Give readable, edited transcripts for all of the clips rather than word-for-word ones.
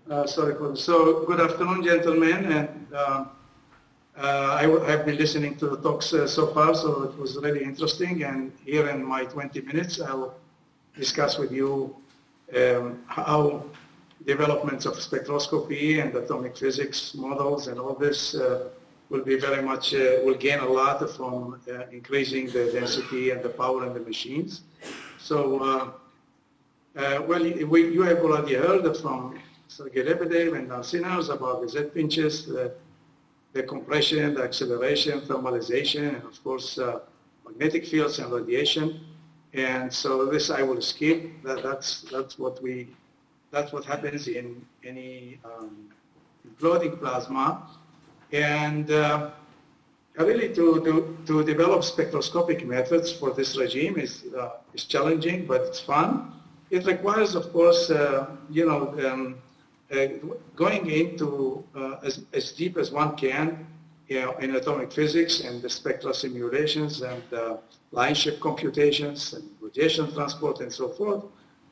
So good afternoon, gentlemen, and I have been listening to the talks so far, so it was really interesting. And here in my 20 minutes, I'll discuss with you how developments of spectroscopy and atomic physics models and all this will be very much, will gain a lot from increasing the density and the power in the machines. So, well, you have already heard from Sergei Lebedev and our sinners about the Z pinches, the compression, the acceleration, thermalization, and of course, magnetic fields and radiation. And so this I will skip. That's what happens in any imploding plasma. And really to develop spectroscopic methods for this regime is challenging, but it's fun. It requires, of course, going into as deep as one can, in atomic physics and the spectral simulations and line shift computations and radiation transport and so forth,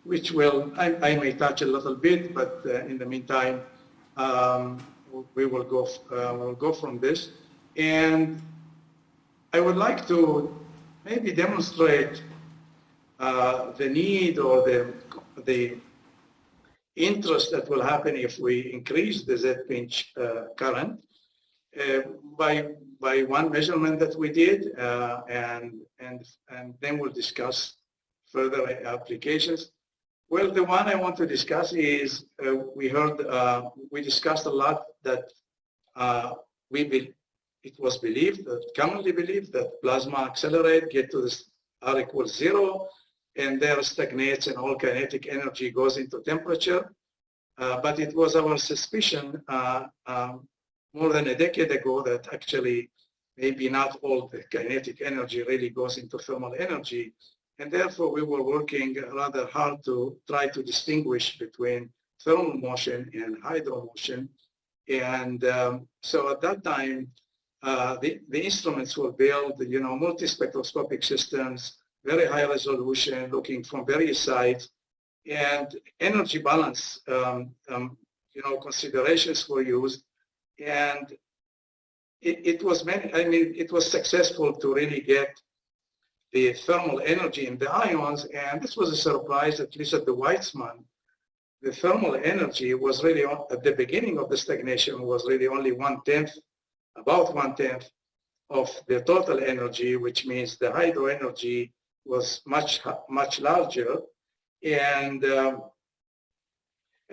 which I may touch a little bit, but in the meantime, we will go from this. And I would like to maybe demonstrate the need or the interest that will happen if we increase the Z-pinch current by one measurement that we did, and then we'll discuss further applications. Well, the one I want to discuss is we discussed a lot that it was commonly believed that plasma accelerate, get to this R equals 0, and there stagnates and all kinetic energy goes into temperature. But it was our suspicion more than a decade ago that actually maybe not all the kinetic energy really goes into thermal energy. And therefore we were working rather hard to try to distinguish between thermal motion and hydromotion. And so at that time, the instruments were built, multi-spectroscopic systems, very high resolution, looking from various sides, and energy balance, considerations were used, and it was successful to really get the thermal energy in the ions, and this was a surprise, at least at the Weizmann. The thermal energy was really, at the beginning of the stagnation, was really only about one-tenth of the total energy, which means the hydro energy was much larger. And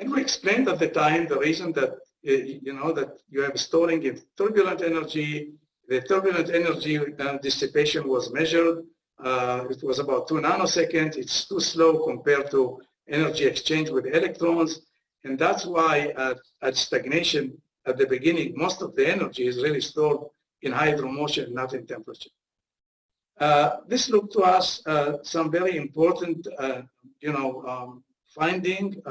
we explained at the time the reason that that you have storing in turbulent energy. The turbulent energy dissipation was measured. It was about 2 nanoseconds. It's too slow compared to energy exchange with electrons, and that's why at stagnation at the beginning, most of the energy is really stored in hydromotion, not in temperature. This looked to us some very important, finding,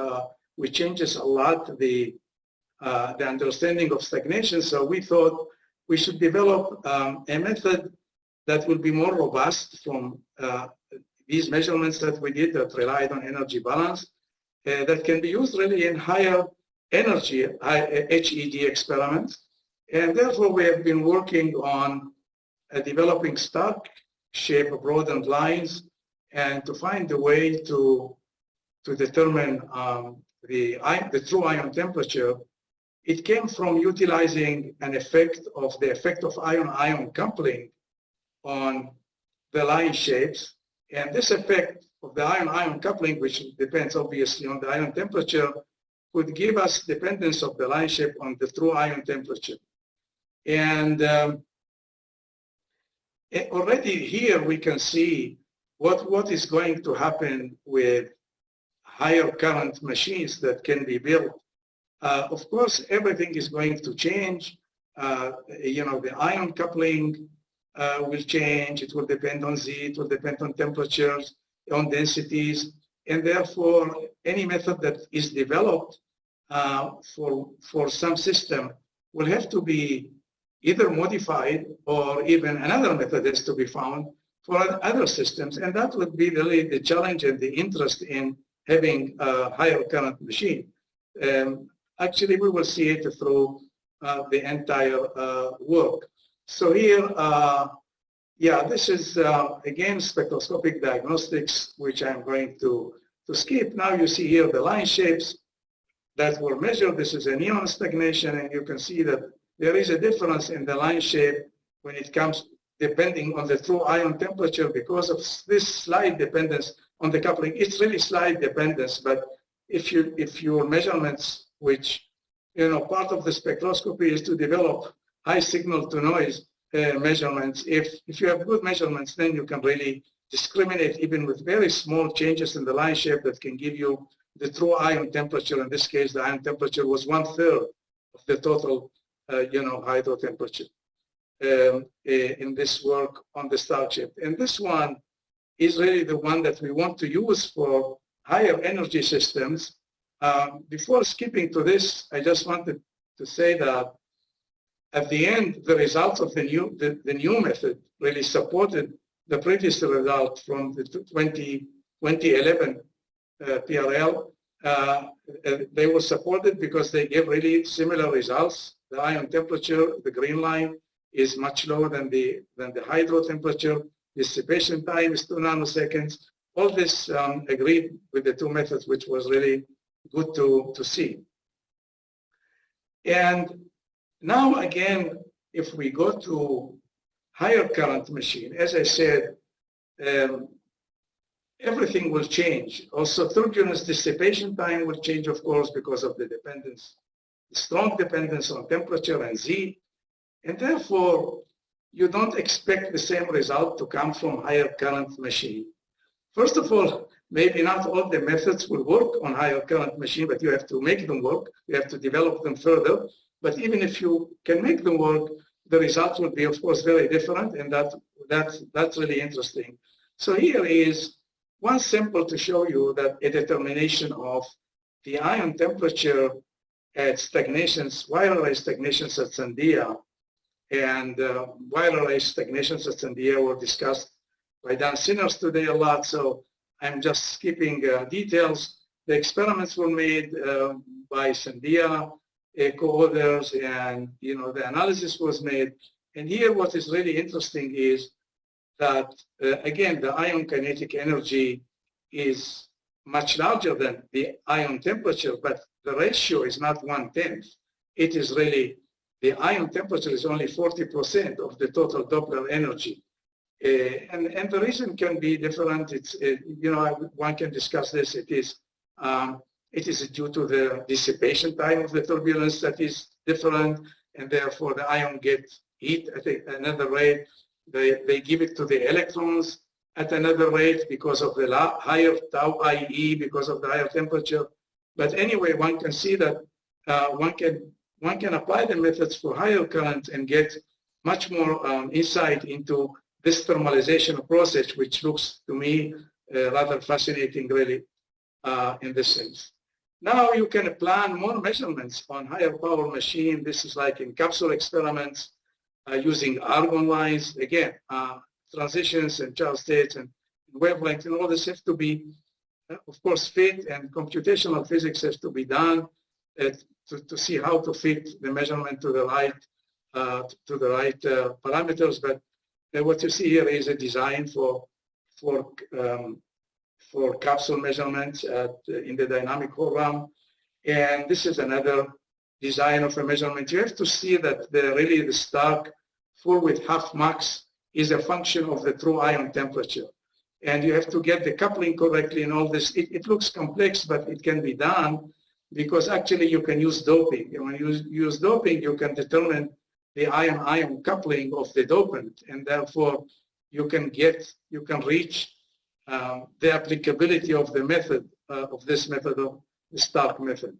which changes a lot the understanding of stagnation. So we thought we should develop a method that will be more robust from these measurements that we did that relied on energy balance, that can be used really in higher energy HED experiments. And therefore, we have been working on developing stark shape of broadened lines and to find a way to determine the true ion temperature. It came from utilizing the effect of ion-ion coupling on the line shapes. And this effect of the ion-ion coupling, which depends obviously on the ion temperature, would give us dependence of the line shape on the true ion temperature. And already here we can see what is going to happen with higher current machines that can be built. Of course, everything is going to change. The ion coupling will change. It will depend on Z. It will depend on temperatures, on densities, and therefore any method that is developed for some system will have to be either modified or even another method is to be found for other systems, and that would be really the challenge and the interest in having a higher current machine. actually we will see it through the entire work. So here, yeah, this is again spectroscopic diagnostics, which I'm going to skip. Now you see here the line shapes that were measured. This is a neon stagnation, and you can see that there is a difference in the line shape when it comes depending on the true ion temperature because of this slight dependence on the coupling. It's really slight dependence, but if your measurements, which part of the spectroscopy is to develop high signal to noise measurements. If you have good measurements, then you can really discriminate even with very small changes in the line shape that can give you the true ion temperature. In this case, the ion temperature was 1/3 of the total, hydro temperature in this work on the star chip. And this one is really the one that we want to use for higher energy systems. Before skipping to this, I just wanted to say that at the end, the results of the new method really supported the previous result from the 2011 PRL. They were supported because they gave really similar results. The ion temperature, the green line, is much lower than the hydro temperature. Dissipation time is 2 nanoseconds. All this agreed with the two methods, which was really good to see. And now again, if we go to higher current machine, as I said, everything will change. Also, turbulence dissipation time will change, of course, because of the dependence, the strong dependence on temperature and Z. And therefore, you don't expect the same result to come from higher current machine. First of all, maybe not all the methods will work on higher current machine, but you have to make them work. You have to develop them further. But even if you can make them work, the results will be, of course, very different, and that's really interesting. So here is one sample to show you that a determination of the ion temperature at stagnations, wire array stagnations at Sandia, and wire array stagnations at Sandia were discussed by Dan Sinners today a lot, so I'm just skipping details. The experiments were made by Sandia, co-authors, and the analysis was made. And here what is really interesting is that, again, the ion kinetic energy is much larger than the ion temperature, but the ratio is not 1/10. It is really, the ion temperature is only 40% of the total Doppler energy. And the reason can be different. It's, one can discuss this. It is due to the dissipation time of the turbulence that is different, and therefore the ion gets heat at another rate. They give it to the electrons at another rate because of the higher tau IE, because of the higher temperature. But anyway, one can see that one can apply the methods for higher current and get much more insight into this thermalization process, which looks to me rather fascinating, really, in this sense. Now you can plan more measurements on higher power machine. This is like in capsule experiments using argon lines. Again, transitions and Charles states and wavelengths and all this have to be, of course, fit, and computational physics has to be done to see how to fit the measurement to the right parameters. But what you see here is a design for capsule measurements in the dynamic program. And this is another design of a measurement. You have to see that really the Stark full width half max is a function of the true ion temperature. And you have to get the coupling correctly and all this. It looks complex, but it can be done because actually you can use doping. And when you use doping, you can determine the ion-ion coupling of the dopant, and therefore you can reach the applicability of the method, of this method, of the Stark method.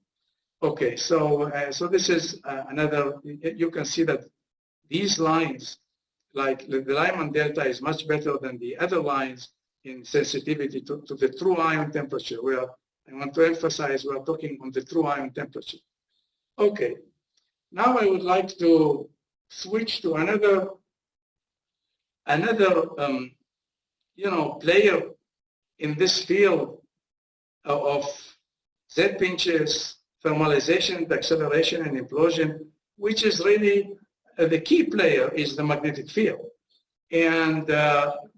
Okay, so this is another, you can see that these lines, like the Lyman delta, is much better than the other lines in sensitivity to the true ion temperature, where I want to emphasize we're talking on the true ion temperature. Okay, now I would like to switch to another player in this field of Z pinches, thermalization, acceleration, and implosion, which is really the key player is the magnetic field. And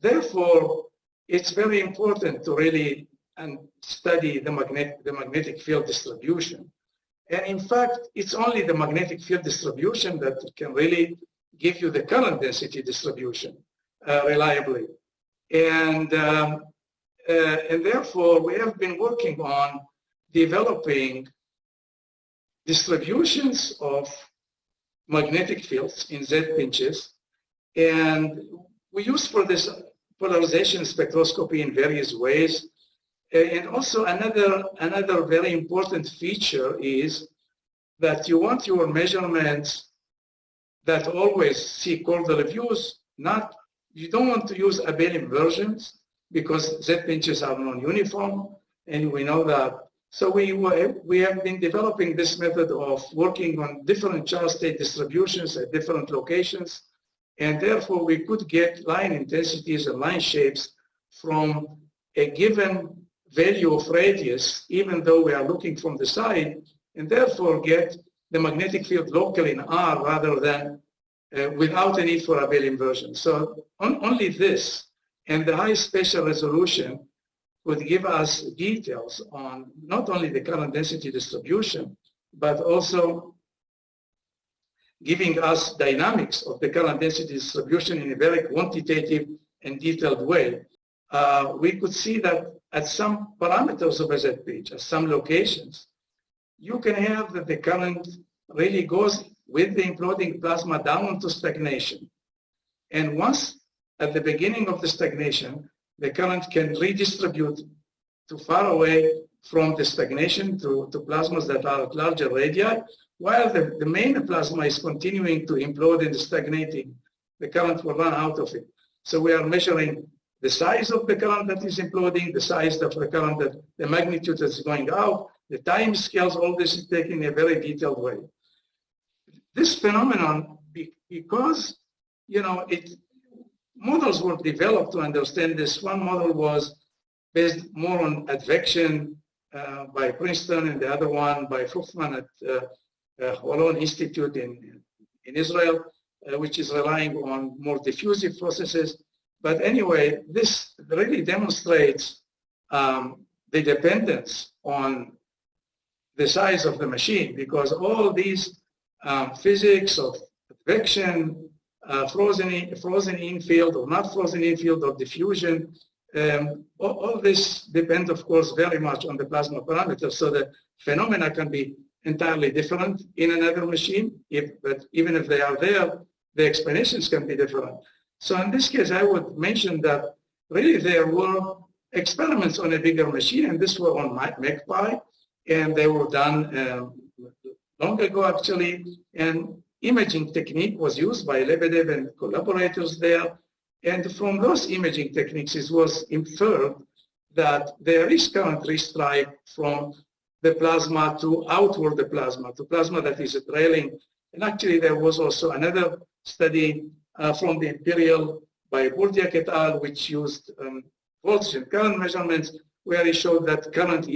therefore, it's very important to really study the magnetic field distribution. And in fact, it's only the magnetic field distribution that can really give you the current density distribution reliably. And therefore, we have been working on developing distributions of magnetic fields in Z pinches. And we use for this polarization spectroscopy in various ways. And also another very important feature is that you want your measurements that always see chordal views. You don't want to use abelian versions because Z pinches are non-uniform, and we know that. So we have been developing this method of working on different charge state distributions at different locations, and therefore we could get line intensities and line shapes from a given value of radius, even though we are looking from the side, and therefore get the magnetic field locally in R rather than without a need for abelian version. So only this and the high spatial resolution would give us details on not only the current density distribution, but also giving us dynamics of the current density distribution in a very quantitative and detailed way. We could see that at some parameters of a Z pitch, at some locations, you can have that the current really goes with the imploding plasma down to stagnation. And once at the beginning of the stagnation, the current can redistribute to far away from the stagnation to plasmas that are at larger radii, while the main plasma is continuing to implode and stagnating. The current will run out of it. So we are measuring the size of the current that is imploding, the size of the current, the magnitude that's going out, the time scales, all this is taken in a very detailed way. This phenomenon, because, models were developed to understand this. One model was based more on advection by Princeton, and the other one by Weizmann at Maron Institute in Israel, which is relying on more diffusive processes. But anyway, this really demonstrates the dependence on the size of the machine, because all these physics of advection, frozen in field or not frozen in field or diffusion, all this depends, of course, very much on the plasma parameters. So the phenomena can be entirely different in another machine, but even if they are there, the explanations can be different. So in this case, I would mention that really there were experiments on a bigger machine, and this were on MACPI, and they were done long ago, actually, and imaging technique was used by Lebedev and collaborators there. And from those imaging techniques, it was inferred that there is current restripe from the plasma to outward the plasma, to plasma that is trailing. And actually, there was also another study from the Imperial by Burdiak et al., which used voltage and current measurements, where it showed that current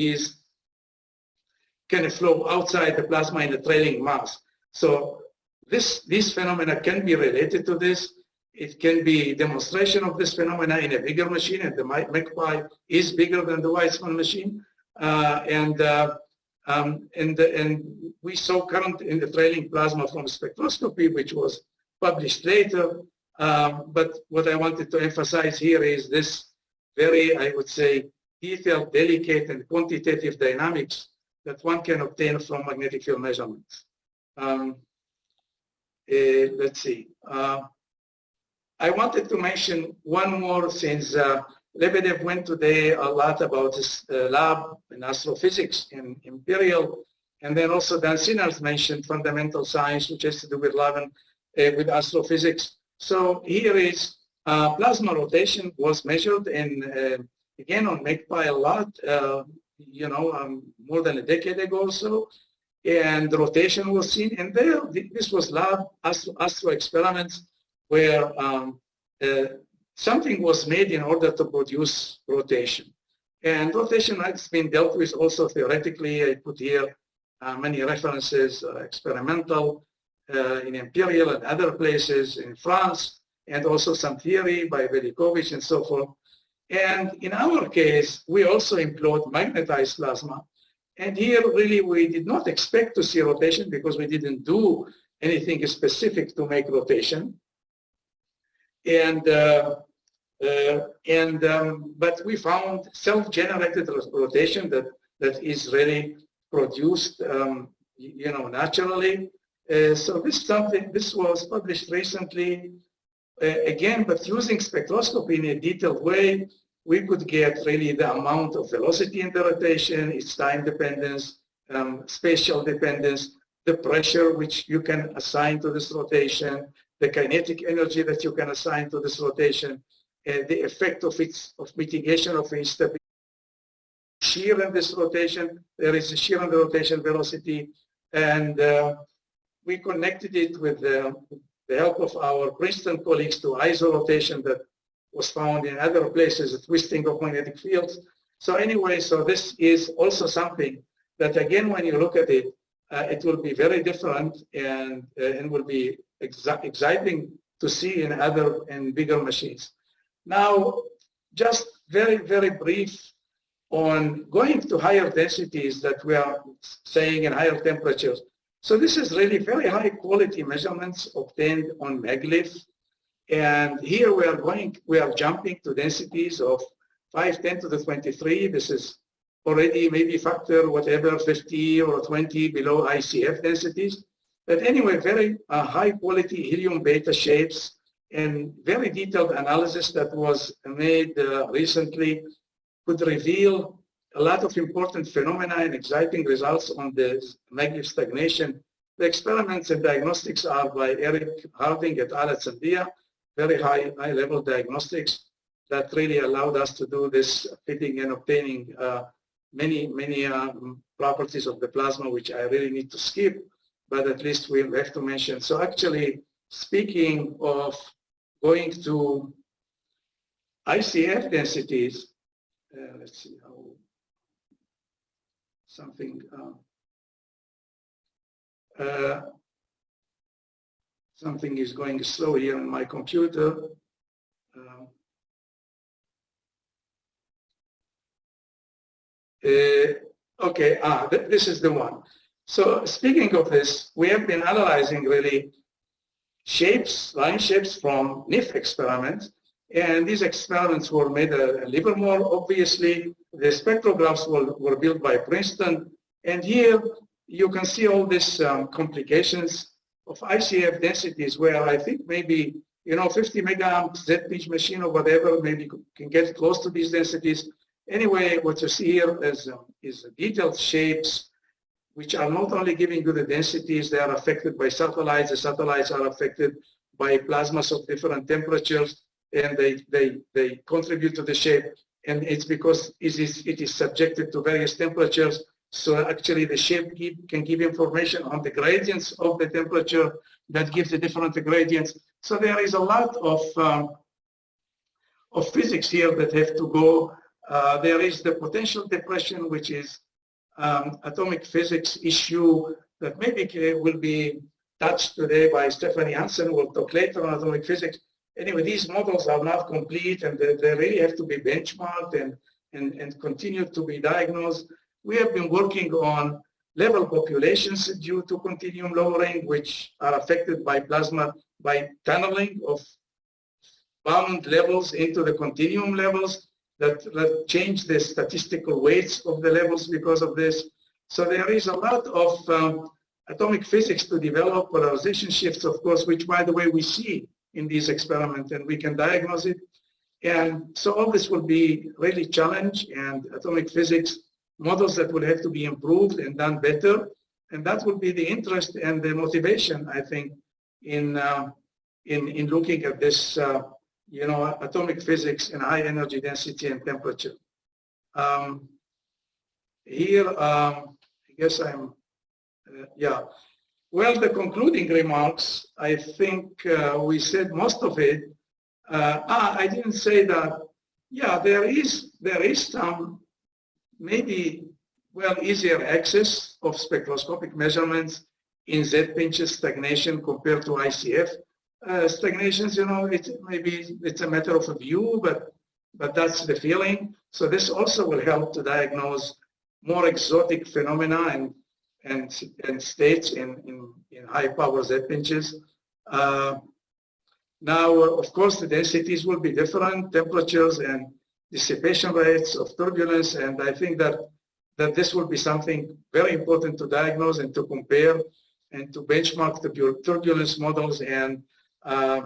can flow outside the plasma in a trailing mass. So these phenomena can be related to this. It can be demonstration of this phenomena in a bigger machine, and the MACPI is bigger than the Weizmann machine. And we saw current in the trailing plasma from spectroscopy, which was published later. But what I wanted to emphasize here is this very, I would say, detailed, delicate, and quantitative dynamics that one can obtain from magnetic field measurements. Let's see. I wanted to mention one more, since Lebedev went today a lot about this lab in astrophysics in Imperial, and then also Dan Sinners mentioned fundamental science, which has to do with lab and with astrophysics. So here is plasma rotation was measured in, again, on MACPI a lot, more than a decade ago or so, and the rotation was seen. And there, this was lab astro experiments where something was made in order to produce rotation. And rotation has been dealt with also theoretically. I put here many references, experimental, in Imperial and other places in France, and also some theory by Velikovich and so forth. And in our case, we also employed magnetized plasma. And here, really, we did not expect to see rotation because we didn't do anything specific to make rotation. But we found self-generated rotation that is really produced, naturally. So this was published recently. Again, but using spectroscopy in a detailed way, we could get really the amount of velocity in the rotation, its time dependence, spatial dependence, the pressure which you can assign to this rotation, the kinetic energy that you can assign to this rotation, the effect of mitigation of instability, shear in this rotation. There is a shear in the rotation velocity, and we connected it with the help of our Princeton colleagues to isorotation that was found in other places, the twisting of magnetic fields. So anyway, so this is also something that, again, when you look at it, it will be very different and will be exciting to see in other and bigger machines. Now, just very, very brief on going to higher densities that we are saying in higher temperatures. So this is really very high quality measurements obtained on maglev. And here we are jumping to densities of 510 to the 23. This is already maybe factor whatever 50 or 20 below ICF densities. But anyway, very high quality helium beta shapes and very detailed analysis that was made recently could reveal a lot of important phenomena and exciting results on the maglev stagnation. The experiments and diagnostics are by Eric Harding et al. At Sandia, very high level diagnostics that really allowed us to do this fitting and obtaining many properties of the plasma, which I really need to skip, but at least we'll have to mention. So actually, speaking of going to ICF densities, let's see how something something is going slow here on my computer. Okay, this is the one. So speaking of this, we have been analyzing really shapes, line shapes from NIF experiments. And these experiments were made at Livermore, obviously. The spectrographs were built by Princeton. And here you can see all these complications of ICF densities where I think maybe, 50 megaamp Z-pitch machine or whatever, maybe can get close to these densities. Anyway, what you see here is detailed shapes which are not only giving you the densities, they are affected by satellites. The satellites are affected by plasmas of different temperatures, and they contribute to the shape. And it's because it is subjected to various temperatures. So actually the shape can give information on the gradients of the temperature that gives the different gradients. So there is a lot of physics here that have to go. There is the potential depression, which is atomic physics issue that maybe will be touched today by Stephanie Hansen. We'll talk later on atomic physics. Anyway, these models are not complete, and they really have to be benchmarked and continue to be diagnosed. We have been working on level populations due to continuum lowering, which are affected by plasma by tunneling of bound levels into the continuum levels that change the statistical weights of the levels because of this. So there is a lot of atomic physics to develop, polarization shifts, of course, which, by the way, we see in these experiments, and we can diagnose it. And so all this will be really challenge, and atomic physics models that will have to be improved and done better. And that will be the interest and the motivation, I think, in looking at this, atomic physics and high energy density and temperature. Here, I guess I'm, yeah. Well, the concluding remarks, I think we said most of it. I didn't say that, yeah, there is some maybe well, easier access of spectroscopic measurements in Z pinches stagnation compared to ICF. Stagnations, maybe it's a matter of a view, but that's the feeling. So this also will help to diagnose more exotic phenomena and states in high power Z pinches. Now, of course, the densities will be different, temperatures and dissipation rates of turbulence, and I think that this will be something very important to diagnose and to compare and to benchmark the turbulence models. And there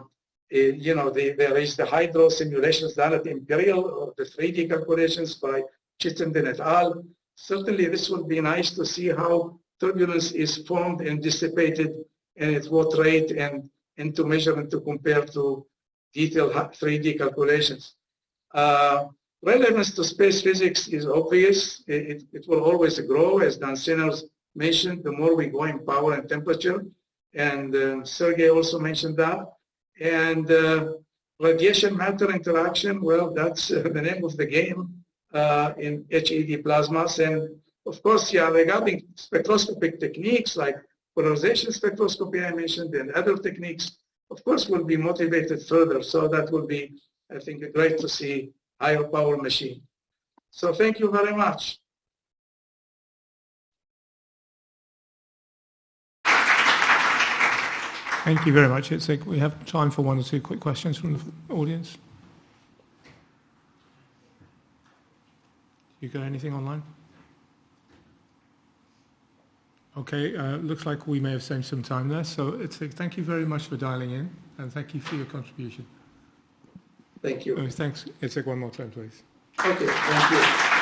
is the hydro simulations done at Imperial, or the 3D calculations by Chittenden et al. Certainly, this would be nice to see how turbulence is formed and dissipated, and at what rate, and to measure and to compare to detailed 3D calculations. Relevance to space physics is obvious. It will always grow, as Dan Sinners mentioned, the more we go in power and temperature. And Sergey also mentioned that. And radiation-matter interaction, well, that's the name of the game in HED plasmas. And of course, yeah, regarding spectroscopic techniques like polarization spectroscopy I mentioned and other techniques, of course, will be motivated further. So that will be, I think, great to see higher power machine. So thank you very much. Thank you very much, Yitzhak. We have time for 1 or 2 quick questions from the audience. You got anything online? Okay, looks like we may have saved some time there. So Yitzhak, thank you very much for dialing in, and thank you for your contribution. Thank you. Thanks. Yitzhak, one more time, please. Okay, thank you.